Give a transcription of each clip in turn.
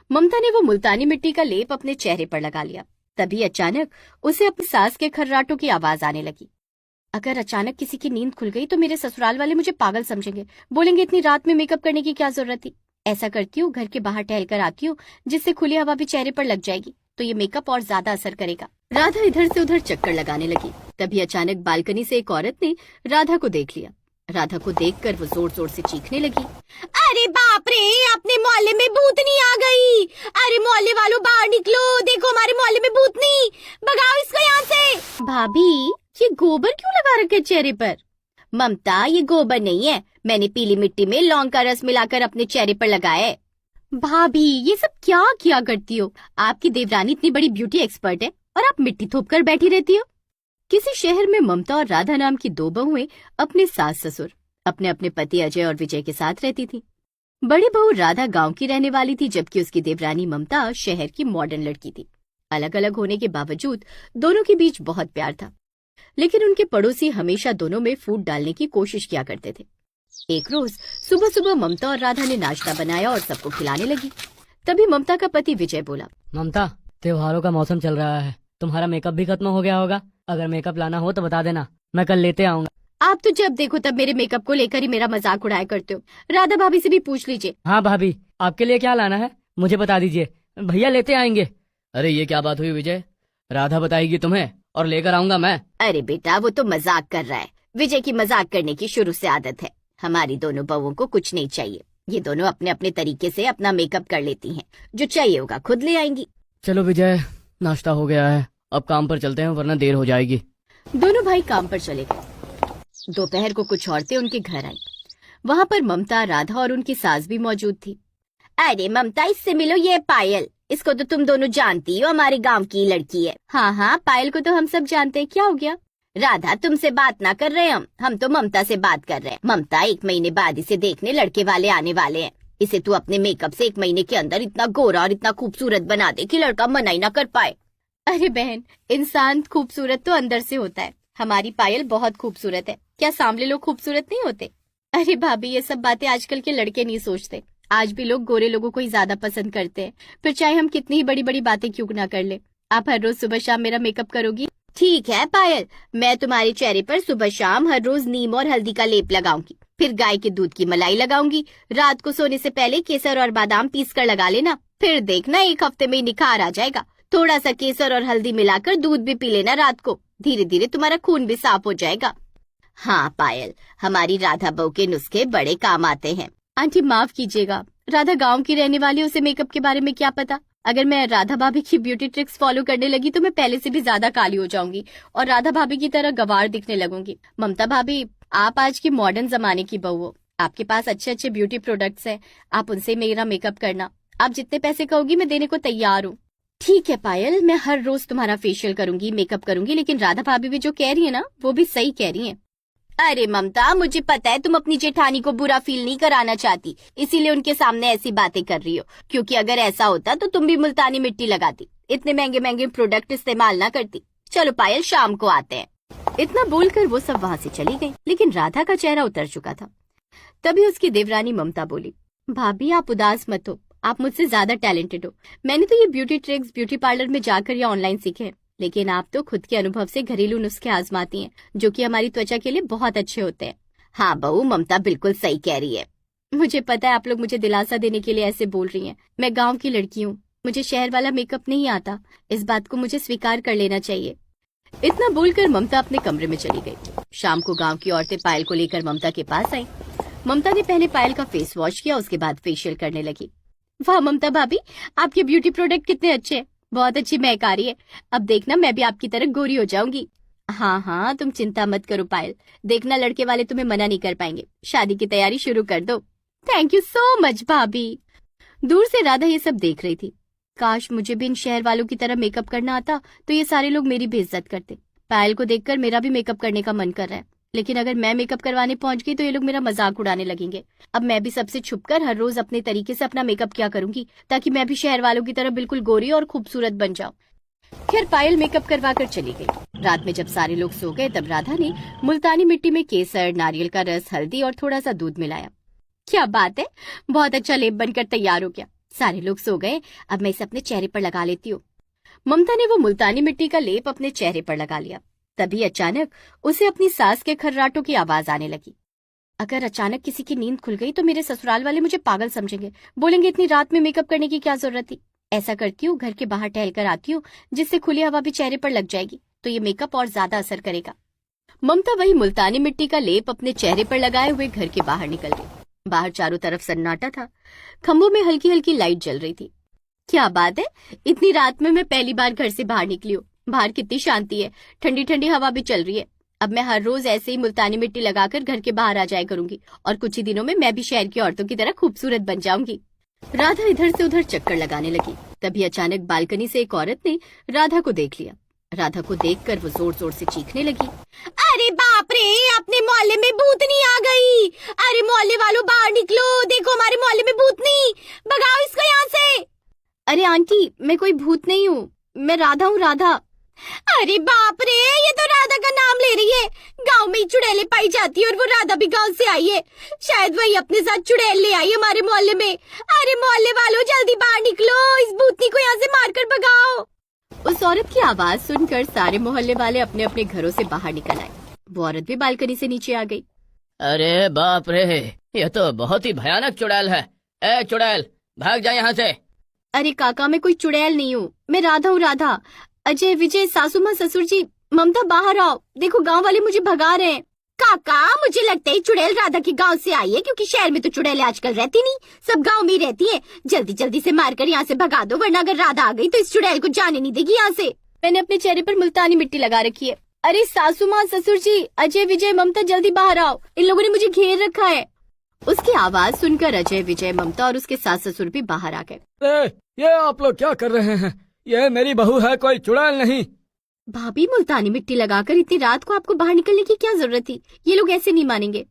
ममता ने वो मुल्तानी मिट्टी का लेप अपने चेहरे पर लगा लिया। तभी अचानक उसे अपनी सास के खर्राटों की आवाज आने लगी। अगर अचानक किसी की नींद खुल गई तो मेरे ससुराल वाले मुझे पागल समझेंगे, बोलेंगे इतनी रात में मेकअप करने की क्या जरूरत थी। ऐसा करती हूँ, घर के बाहर टहल कर आती हूँ, जिससे खुली हवा भी चेहरे पर लग जाएगी तो ये मेकअप और ज्यादा असर करेगा। राधा इधर से उधर चक्कर लगाने लगी। तभी अचानक बालकनी से एक औरत ने राधा को देख लिया। राधा को देखकर वो जोर जोर से चीखने लगी, अरे बाप रे, अपने मोहल्ले में भूतनी आ गई। अरे मोहल्ले वालों बाहर निकलो, देखो हमारे मोहल्ले में भूतनी, भगाओ इसको यहाँ से। भाभी, ये गोबर क्यों लगा रखे चेहरे पर? ममता, ये गोबर नहीं है, मैंने पीली मिट्टी में लौंग का रस मिलाकर अपने चेहरे पर लगाया है। भाभी, ये सब क्या किया करती हो? आपकी देवरानी इतनी बड़ी ब्यूटी एक्सपर्ट है और आप मिट्टी थोप कर बैठी रहती हो। किसी शहर में ममता और राधा नाम की दो बहुएं अपने सास ससुर अपने अपने पति अजय और विजय के साथ रहती थी। बड़ी बहू राधा गांव की रहने वाली थी, जबकि उसकी देवरानी ममता शहर की मॉडर्न लड़की थी। अलग अलग होने के बावजूद दोनों के बीच बहुत प्यार था, लेकिन उनके पड़ोसी हमेशा दोनों में फूट डालने की कोशिश किया करते थे। एक रोज सुबह सुबह ममता और राधा ने नाश्ता बनाया और सबको खिलाने लगी। तभी ममता का पति विजय बोला, ममता, त्योहारों का मौसम चल रहा है, तुम्हारा मेकअप भी खत्म हो गया होगा। अगर मेकअप लाना हो तो बता देना, मैं कल लेते आऊंगा। आप तो जब देखो तब मेरे मेकअप को लेकर ही मेरा मजाक उड़ाया करते हो। राधा भाभी से भी पूछ लीजिए। हाँ भाभी, आपके लिए क्या लाना है मुझे बता दीजिए, भैया लेते आएंगे। अरे ये क्या बात हुई विजय, राधा बताएगी तुम्हें और लेकर आऊंगा मैं। अरे बेटा, वो तो मजाक कर रहा है। विजय की मजाक करने की शुरू से आदत है। हमारी दोनों बहुओं को कुछ नहीं चाहिए, ये दोनों अपने अपने तरीके से अपना मेकअप कर लेती हैं। जो चाहिए होगा खुद ले आएंगी। चलो विजय, नाश्ता हो गया है, अब काम पर चलते हैं वरना देर हो जाएगी। दोनों भाई काम पर चले गए। दोपहर को कुछ औरतें उनके घर आई। वहाँ पर ममता, राधा और उनकी सास भी मौजूद थी। अरे ममता, इससे मिलो, ये पायल, इसको तो तुम दोनों जानती हो, हमारे गांव की लड़की है। हाँ हाँ, पायल को तो हम सब जानते हैं, क्या हो गया? राधा, तुमसे बात ना कर रहे हम तो ममता से बात कर रहे हैं। ममता, 1 महीने बाद इसे देखने लड़के वाले आने वाले हैं। इसे तू अपने मेकअप से 1 महीने के अंदर इतना गोरा और इतना खूबसूरत बना दे कि लड़का मना ही ना कर पाए। अरे बहन, इंसान खूबसूरत तो अंदर से होता है। हमारी पायल बहुत खूबसूरत है, क्या सामने लोग खूबसूरत नहीं होते? अरे भाभी, ये सब बातें आजकल के लड़के नहीं सोचते। आज भी लोग गोरे लोगों को ही ज्यादा पसंद करते हैं, फिर चाहे हम कितनी ही बड़ी बड़ी बातें क्यों ना कर ले। आप हर रोज सुबह शाम मेरा मेकअप करोगी? ठीक है पायल, मैं तुम्हारे चेहरे पर सुबह शाम हर रोज नीम और हल्दी का लेप लगाऊंगी, फिर गाय के दूध की मलाई लगाऊंगी। रात को सोने से पहले केसर और बादाम पीस कर लगा लेना, फिर देखना 1 हफ्ते में निखार आ जाएगा। थोड़ा सा केसर और हल्दी मिलाकर दूध भी पी लेना रात को, धीरे धीरे तुम्हारा खून भी साफ हो जाएगा। हाँ पायल, हमारी राधा बहू के नुस्खे बड़े काम आते हैं। आंटी माफ कीजिएगा, राधा गांव की रहने वाली, उसे मेकअप के बारे में क्या पता। अगर मैं राधा भाभी की ब्यूटी ट्रिक्स फॉलो करने लगी तो मैं पहले से भी ज्यादा काली हो जाऊंगी और राधा भाभी की तरह गंवार दिखने लगूंगी। ममता भाभी, आप आज की मॉडर्न जमाने की बहू हो, आपके पास अच्छे अच्छे ब्यूटी प्रोडक्ट्स हैं, आप उनसे मेरा मेकअप करना। आप जितने पैसे कहोगी मैं देने को तैयार हूँ। ठीक है पायल, मैं हर रोज तुम्हारा फेशियल करूंगी, मेकअप करूंगी, लेकिन राधा भाभी भी जो कह रही है ना, वो भी सही कह रही है। अरे ममता, मुझे पता है तुम अपनी जेठानी को बुरा फील नहीं कराना चाहती, इसीलिए उनके सामने ऐसी बातें कर रही हो, क्योंकि अगर ऐसा होता तो तुम भी मुल्तानी मिट्टी लगाती, इतने महंगे महंगे प्रोडक्ट इस्तेमाल ना करती। चलो पायल, शाम को आते हैं। इतना बोलकर वो सब वहाँ से चली गई, लेकिन राधा का चेहरा उतर चुका था। तभी उसकी देवरानी ममता बोली, भाभी आप उदास मत हो, आप मुझसे ज्यादा टैलेंटेड हो। मैंने तो ये ब्यूटी ट्रिक्स ब्यूटी पार्लर में जाकर या ऑनलाइन सीखे हैं, लेकिन आप तो खुद के अनुभव से घरेलू नुस्खे आजमाती हैं, जो कि हमारी त्वचा के लिए बहुत अच्छे होते हैं। हाँ बहू, ममता बिल्कुल सही कह रही है। मुझे पता है आप लोग मुझे दिलासा देने के लिए ऐसे बोल रही हैं। मैं गांव की लड़की हूँ, मुझे शहर वाला मेकअप नहीं आता, इस बात को मुझे स्वीकार कर लेना चाहिए। इतना बोलकर ममता अपने कमरे में चली गई। शाम को गाँव की औरतें पायल को लेकर ममता के पास आई। ममता ने पहले पायल का फेस वॉश किया, उसके बाद फेशियल करने लगी। वाह ममता भाभी, आपके ब्यूटी प्रोडक्ट कितने अच्छे हैं, बहुत अच्छी महक आ रही है। अब देखना मैं भी आपकी तरह गोरी हो जाऊंगी। हाँ हाँ, तुम चिंता मत करो पायल, देखना लड़के वाले तुम्हें मना नहीं कर पाएंगे। शादी की तैयारी शुरू कर दो। थैंक यू सो मच भाभी। दूर से राधा ये सब देख रही थी। काश मुझे भी इन शहर वालों की तरह मेकअप करना आता तो ये सारे लोग मेरी बेइज्जत करते। पायल को देखकर मेरा भी मेकअप करने का मन कर रहा है, लेकिन अगर मैं मेकअप करवाने पहुंच गई तो ये लोग मेरा मजाक उड़ाने लगेंगे। अब मैं भी सबसे छुपकर हर रोज अपने तरीके से अपना मेकअप किया करूंगी, ताकि मैं भी शहर वालों की तरह बिल्कुल गोरी और खूबसूरत बन जाऊं। खैर पायल मेकअप करवा कर चली गई। रात में जब सारे लोग सो गए तब राधा ने मुल्तानी मिट्टी में केसर, नारियल का रस, हल्दी और थोड़ा सा दूध मिलाया। क्या बात है, बहुत अच्छा लेप बनकर तैयार हो गया। सारे लोग सो गए, अब मैं इसे अपने चेहरे पर लगा लेती हूँ। ममता ने वो मुल्तानी मिट्टी का लेप अपने चेहरे पर लगा लिया। तभी अचानक उसे अपनी सास के खर्राटों की आवाज आने लगी। अगर अचानक किसी की नींद खुल गई तो मेरे ससुराल वाले मुझे पागल समझेंगे, बोलेंगे इतनी रात में मेकअप करने की क्या जरूरत थी। ऐसा करती हूँ, घर के बाहर टहल कर आती हूँ, जिससे खुली हवा भी चेहरे पर लग जाएगी तो ये मेकअप और ज्यादा असर करेगा। ममता वही मुल्तानी मिट्टी का लेप अपने चेहरे पर लगाए हुए घर के बाहर निकल गई। बाहर चारों तरफ सन्नाटा था, खंभों में हल्की हल्की लाइट जल रही थी। क्या बात है, इतनी रात में मैं पहली बार घर से बाहर निकली हूँ। बाहर कितनी शांति है, ठंडी ठंडी हवा भी चल रही है। अब मैं हर रोज ऐसे ही मुल्तानी मिट्टी लगाकर घर के बाहर आ जाया करूंगी और कुछ ही दिनों में मैं भी शहर की औरतों की तरह खूबसूरत बन जाऊंगी। राधा इधर से उधर चक्कर लगाने लगी। तभी अचानक बालकनी से एक औरत ने राधा को देख लिया। राधा को देखकर वो जोर जोर से चीखने लगी, अरे बाप रे, अपने मोहल्ले में भूतनी आ गई। अरे मोहल्ले वालों बाहर निकलो, देखो हमारे मोहल्ले में भूतनी, भगाओ इसको यहाँ से। अरे आंटी, मैं कोई भूत नहीं हूँ, मैं राधा हूँ, राधा। अरे बाप रे, ये तो राधा का नाम ले रही है। गांव में ही चुड़ैलें पाई जाती है और वो राधा भी गांव से आई है। शायद वही अपने साथ चुड़ैल ले आई हमारे मोहल्ले में। अरे मोहल्ले वालों जल्दी बाहर निकलो, इस भूतनी को यहाँ से मारकर भगाओ। उस औरत की आवाज सुनकर सारे मोहल्ले वाले अपने अपने घरों से बाहर निकल आए। वो औरत भी बालकनी से नीचे आ गई। अरे बाप रे, ये तो बहुत ही भयानक चुड़ैल है। ए चुड़ैल, भाग जा यहाँ से। अरे काका, मैं कोई चुड़ैल नहीं हूँ, मैं राधा हूँ, राधा। अजय, विजय, सासू माँ, ससुर जी, ममता बाहर आओ, देखो गांव वाले मुझे भगा रहे हैं। काका, मुझे लगता है चुड़ैल राधा के गांव से आई है, क्योंकि शहर में तो चुड़ैलें आजकल रहती नहीं, सब गांव में ही रहती है। जल्दी जल्दी से मारकर यहाँ से भगा दो, वरना अगर राधा आ गई तो इस चुड़ैल को जाने नहीं देगी यहाँ से। मैंने अपने चेहरे पर मुल्तानी मिट्टी लगा रखी है। अरे सासू माँ, ससुर जी, अजय, विजय, ममता, जल्दी बाहर आओ, इन लोगों ने मुझे घेर रखा है। उसकी आवाज सुनकर अजय, विजय, ममता और उसके सास ससुर भी बाहर आ गए। ये आप लोग क्या कर रहे हैं? ये मेरी बहू है, कोई चुड़ैल नहीं। भाभी, मुल्तानी मिट्टी लगाकर इतनी रात को आपको बाहर निकलने की क्या जरूरत थी? ये लोग ऐसे नहीं मानेंगे।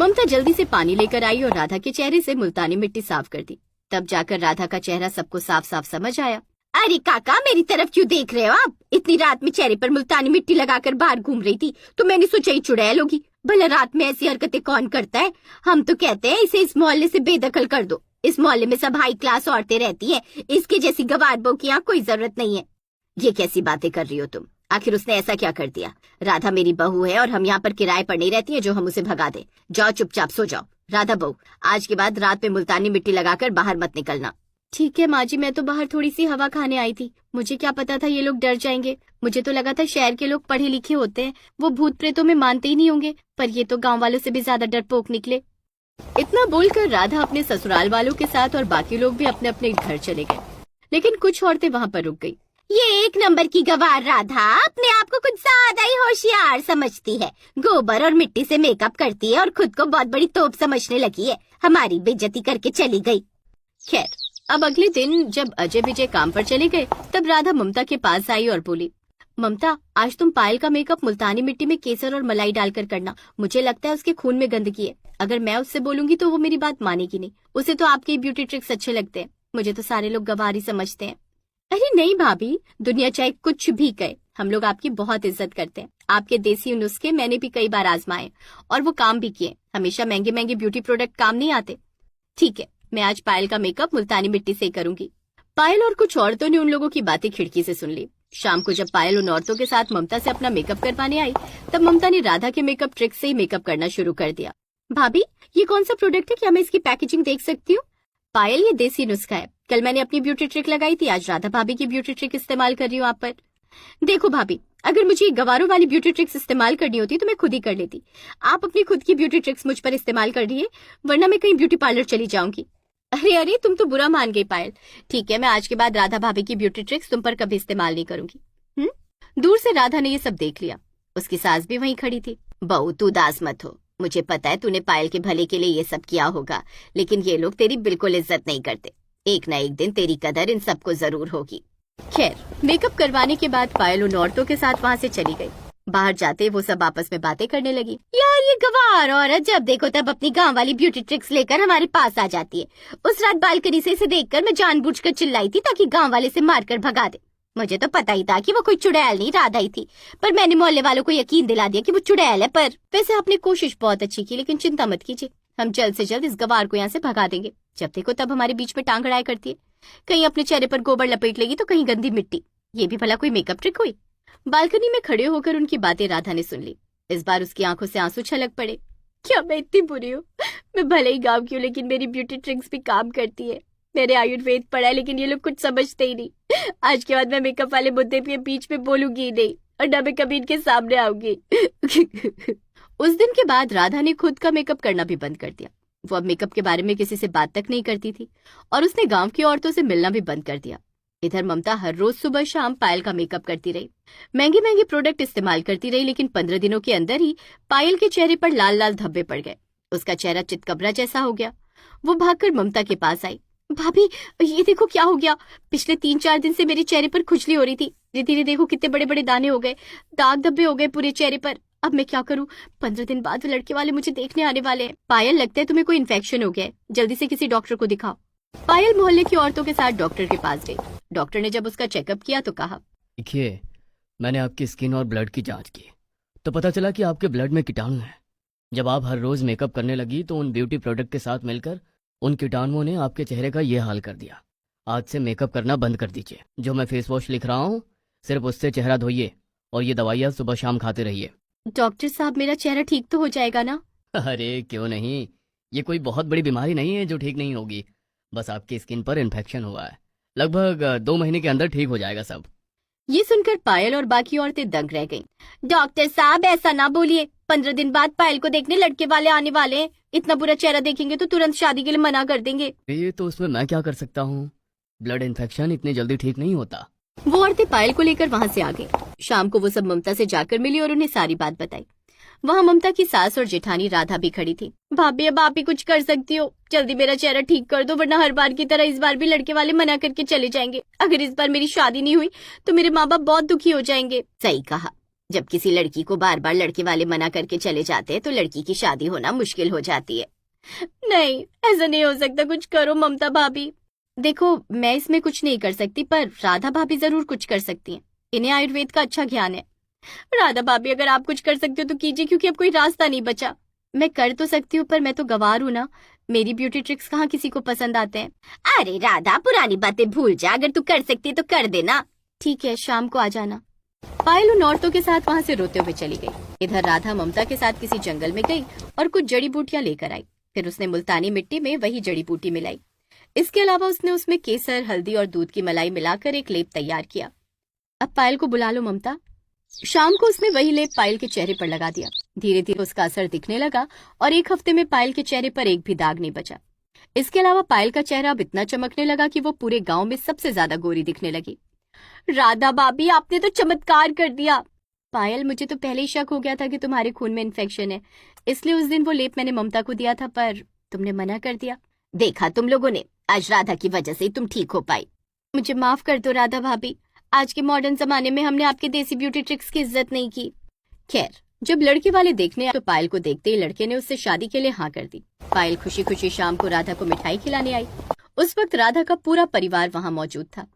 ममता जल्दी से पानी लेकर आई और राधा के चेहरे से मुल्तानी मिट्टी साफ कर दी। तब जाकर राधा का चेहरा सबको साफ साफ समझ आया। अरे काका, मेरी तरफ क्यों देख रहे हो आप? इतनी रात में चेहरे पर मुल्तानी मिट्टी लगाकर बाहर घूम रही थी तो मैंने सोचा ही चुड़ैल होगी। भला रात में ऐसी हरकतें कौन करता है? हम तो कहते हैं इसे इस मोहल्ले से बेदखल कर दो। इस मोहल्ले में सब हाई क्लास औरतें रहती हैं, इसके जैसी गवार बहू की यहाँ कोई जरूरत नहीं है। ये कैसी बातें कर रही हो तुम? आखिर उसने ऐसा क्या कर दिया? राधा मेरी बहू है और हम यहाँ पर किराए पर नहीं रहती है जो हम उसे भगा दे। जाओ चुपचाप सो जाओ। राधा बहू, आज के बाद रात में मुल्तानी मिट्टी लगाकर बाहर मत निकलना। ठीक है माँ जी, मैं तो बाहर थोड़ी सी हवा खाने आई थी, मुझे क्या पता था ये लोग डर जाएंगे। मुझे तो लगा था शहर के लोग पढ़े लिखे होते हैं, वो भूत प्रेतों में मानते ही नहीं होंगे, पर ये तो गाँव वालों से भी ज्यादा डरपोक निकले। इतना बोलकर राधा अपने ससुराल वालों के साथ और बाकी लोग भी अपने अपने घर चले गए, लेकिन कुछ औरतें वहाँ पर रुक गई। ये एक नंबर की गवार राधा अपने आप को कुछ ज्यादा ही होशियार समझती है, गोबर और मिट्टी से मेकअप करती है और खुद को बहुत बड़ी तोप समझने लगी है, हमारी बेइज्जती करके चली गई। खैर, अब अगले दिन जब अजय विजय काम पर चले गए तब राधा ममता के पास आई और बोली, ममता, आज तुम पायल का मेकअप मुल्तानी मिट्टी में केसर और मलाई डालकर करना। मुझे लगता है उसके खून में गंदगी है। अगर मैं उससे बोलूंगी तो वो मेरी बात मानेगी नहीं। उसे तो आपके ब्यूटी ट्रिक्स अच्छे लगते हैं, मुझे तो सारे लोग गवारी समझते हैं। अरे नहीं भाभी, दुनिया चाहे कुछ भी कहे, हम लोग आपकी बहुत इज्जत करते हैं। आपके देसी नुस्खे मैंने भी कई बार आजमाए और वो काम भी किए। हमेशा महंगे महंगे ब्यूटी प्रोडक्ट काम नहीं आते। ठीक है, मैं आज पायल का मेकअप मुल्तानी मिट्टी से करूंगी। पायल और कुछ औरतों ने उन लोगों की बातें खिड़की से सुन ली। शाम को जब पायल उन औरतों के साथ ममता से अपना मेकअप करवाने आई तब ममता ने राधा के मेकअप ट्रिक से ही मेकअप करना शुरू कर दिया। भाभी, ये कौन सा प्रोडक्ट है, क्या मैं इसकी पैकेजिंग देख सकती हूँ? पायल, ये देसी नुस्खा है, कल मैंने अपनी ब्यूटी ट्रिक लगाई थी, आज राधा भाभी की ब्यूटी ट्रिक इस्तेमाल कर रही हूँ आप पर। देखो भाभी, अगर मुझे गवारों वाली ब्यूटी ट्रिक्स इस्तेमाल करनी होती तो मैं खुद ही कर लेती। आप अपनी खुद की ब्यूटी ट्रिक्स मुझ पर इस्तेमाल कर रही है, वरना मैं कहीं ब्यूटी पार्लर चली जाऊंगी। अरे अरे, तुम तो बुरा मान गई पायल। ठीक है, मैं आज के बाद राधा भाभी की ब्यूटी ट्रिक्स तुम पर कभी इस्तेमाल नहीं करूंगी। दूर से राधा ने ये सब देख लिया। उसकी सास भी वहीं खड़ी थी। बहू, तू उदास मत हो, मुझे पता है तूने पायल के भले के लिए ये सब किया होगा, लेकिन ये लोग तेरी बिल्कुल इज्जत नहीं करते। एक ना एक दिन तेरी कदर इन सबको जरूर होगी। खैर, मेकअप करवाने के बाद पायल उन औरतों के साथ वहाँ से चली गई। बाहर जाते वो सब आपस में बातें करने लगी। यार, ये गवार औरत जब देखो तब अपनी गांव वाली ब्यूटी ट्रिक्स लेकर हमारे पास आ जाती है। उस रात बालकनी से इसे देखकर मैं जानबूझकर चिल्लाई थी ताकि गांव वाले से मारकर भगा दे। मुझे तो पता ही था कि वो कोई चुड़ैल नहीं, राधा ही थी, पर मैंने मोहल्ले वालों को यकीन दिला दिया कि वो चुड़ैल है। पर वैसे आपने कोशिश बहुत अच्छी की, लेकिन चिंता मत कीजिए, हम जल्द से जल्द इस गवार को यहाँ से भगा देंगे। जब देखो तब हमारे बीच में टांग अड़ाया करती है। कहीं अपने चेहरे पर गोबर लपेट लेगी तो कहीं गंदी मिट्टी। ये भी भला कोई मेकअप ट्रिक हुई? बालकनी में खड़े होकर उनकी बातें राधा ने सुन ली। इस बार उसकी आंखों से आंसू छलक पड़े। क्या मैं इतनी बुरी हूँ? मैं भले ही गाँव की हूँ लेकिन मेरी ब्यूटी ट्रिक्स भी काम करती है। मैंने आयुर्वेद पढ़ा है लेकिन ये लोग कुछ समझते ही नहीं। आज के बाद मैं मेकअप वाले मुद्दे पे बीच में बोलूंगी ही नहीं और न मैं कभी इनके सामने आऊंगी। उस दिन के बाद राधा ने खुद का मेकअप करना भी बंद कर दिया। वो अब मेकअप के बारे में किसी से बात तक नहीं करती थी और उसने गांव की औरतों से मिलना भी बंद कर दिया। इधर ममता हर रोज सुबह शाम पायल का मेकअप करती रही, महंगे महंगे प्रोडक्ट इस्तेमाल करती रही, लेकिन 15 दिनों के अंदर ही पायल के चेहरे पर लाल लाल धब्बे पड़ गए। उसका चेहरा चितकबरा जैसा हो गया। वो भागकर ममता के पास आई। भाभी, ये देखो क्या हो गया। पिछले 3-4 दिन से मेरे चेहरे पर खुजली हो रही थी, धीरे धीरे देखो कितने बड़े बड़े दाने हो गए, दाग धब्बे हो गए पूरे चेहरे पर। अब मैं क्या करूं? 15 दिन बाद वो लड़के वाले मुझे देखने आने वाले हैं। पायल, लगता है तुम्हें कोई इन्फेक्शन हो गया है, जल्दी से किसी डॉक्टर को दिखाओ। पायल मोहल्ले की औरतों के साथ डॉक्टर के पास गई। डॉक्टर ने जब उसका चेकअप किया तो कहा, देखिए, मैंने आपकी स्किन और ब्लड की जांच की तो पता चला कि आपके ब्लड में कीटाणु है। जब आप हर रोज मेकअप करने लगी तो उन ब्यूटी प्रोडक्ट के साथ मिलकर उन कीटाणुओं ने आपके चेहरे का ये हाल कर दिया। आज से मेकअप करना बंद कर दीजिए। जो मैं फेस वॉश लिख रहा हूँ सिर्फ उससे चेहरा धोइए और ये दवाइयाँ सुबह शाम खाते रहिए। डॉक्टर साहब, मेरा चेहरा ठीक तो हो जाएगा ना? अरे क्यों नहीं, ये कोई बहुत बड़ी बीमारी नहीं है जो ठीक नहीं होगी। बस आपकी स्किन पर इन्फेक्शन हुआ है, लगभग 2 महीने के अंदर ठीक हो जाएगा सब। ये सुनकर पायल और बाकी औरतें दंग रह गईं। डॉक्टर साहब, ऐसा ना बोलिए। 15 दिन बाद पायल को देखने लड़के वाले आने वाले हैं। इतना बुरा चेहरा देखेंगे तो तुरंत शादी के लिए मना कर देंगे। ये तो उसमें मैं क्या कर सकता हूँ, ब्लड इन्फेक्शन इतनी जल्दी ठीक नहीं होता। वो औरतें पायल को लेकर वहाँ से आ गईं। शाम को वो सब ममता से जाकर मिली और उन्हें सारी बात बताई। वहाँ ममता की सास और जेठानी राधा भी खड़ी थी। भाभी, अब आप ही कुछ कर सकती हो, जल्दी मेरा चेहरा ठीक कर दो, वरना हर बार की तरह इस बार भी लड़के वाले मना करके चले जाएंगे। अगर इस बार मेरी शादी नहीं हुई तो मेरे माँ बाप बहुत दुखी हो जाएंगे। सही कहा, जब किसी लड़की को बार बार लड़के वाले मना करके चले जाते हैं तो लड़की की शादी होना मुश्किल हो जाती है। नहीं, ऐसा नहीं हो सकता, कुछ करो ममता भाभी। देखो, मैं इसमें कुछ नहीं कर सकती, पर राधा भाभी जरूर कुछ कर सकती हैं। इन्हें आयुर्वेद का अच्छा ज्ञान है। राधा भाभी, अगर आप कुछ कर सकते हो तो कीजिए, क्योंकि अब कोई रास्ता नहीं बचा। मैं कर तो सकती हूँ, पर मैं तो गंवार हूँ ना। मेरी ब्यूटी ट्रिक्स कहाँ किसी को पसंद आते हैं। अरे राधा, पुरानी बातें भूल जा, अगर तू कर सकती है तो कर देना। ठीक है, शाम को आ जाना। पायल उन औरतों के साथ वहाँ से रोते हुए चली गई। इधर राधा ममता के साथ किसी जंगल में गई और कुछ जड़ी बूटियां लेकर आई। फिर उसने मुल्तानी मिट्टी में वही जड़ी बूटी मिलाई। इसके अलावा उसने उसमें केसर, हल्दी और दूध की मलाई मिलाकर एक लेप तैयार किया। अब पायल को बुला लो ममता। शाम को उसने वही लेप पायल के चेहरे पर लगा दिया। धीरे धीरे उसका असर दिखने लगा और 1 हफ्ते में पायल के चेहरे पर एक भी दाग नहीं बचा। इसके अलावा पायल का चेहरा अब इतना चमकने लगा कि वो पूरे गांव में सबसे ज्यादा गोरी दिखने लगी। राधा भाभी, आपने तो चमत्कार कर दिया। पायल, मुझे तो पहले ही शक हो गया था कि तुम्हारे खून में इन्फेक्शन है, इसलिए उस दिन वो लेप मैंने ममता को दिया था, पर तुमने मना कर दिया। देखा तुम लोगों ने, आज राधा की वजह से तुम ठीक हो पाई। मुझे माफ कर दो राधा भाभी, आज के मॉडर्न जमाने में हमने आपके देसी ब्यूटी ट्रिक्स की इज्जत नहीं की। खैर, जब लड़के वाले देखने आए तो पायल को देखते ही लड़के ने उससे शादी के लिए हाँ कर दी। पायल खुशी खुशी शाम को राधा को मिठाई खिलाने आई। उस वक्त राधा का पूरा परिवार वहाँ मौजूद था।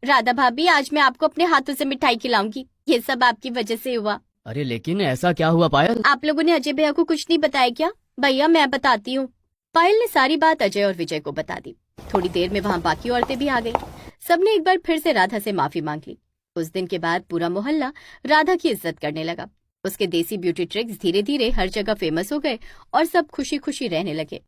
राधा भाभी, आज मैं आपको अपने हाथों से मिठाई खिलाऊंगी, ये सब आपकी वजह से हुआ। अरे लेकिन ऐसा क्या हुआ पायल? आप लोगों ने अजय भैया को कुछ नहीं बताया क्या? भैया, मैं बताती हूँ। पायल ने सारी बात अजय और विजय को बता दी। थोड़ी देर में वहाँ बाकी औरतें भी आ गई। सबने एक बार फिर से राधा से माफी मांग ली। उस दिन के बाद पूरा मोहल्ला राधा की इज्जत करने लगा। उसके देसी ब्यूटी ट्रिक्स धीरे धीरे हर जगह फेमस हो गए और सब खुशी खुशी रहने लगे।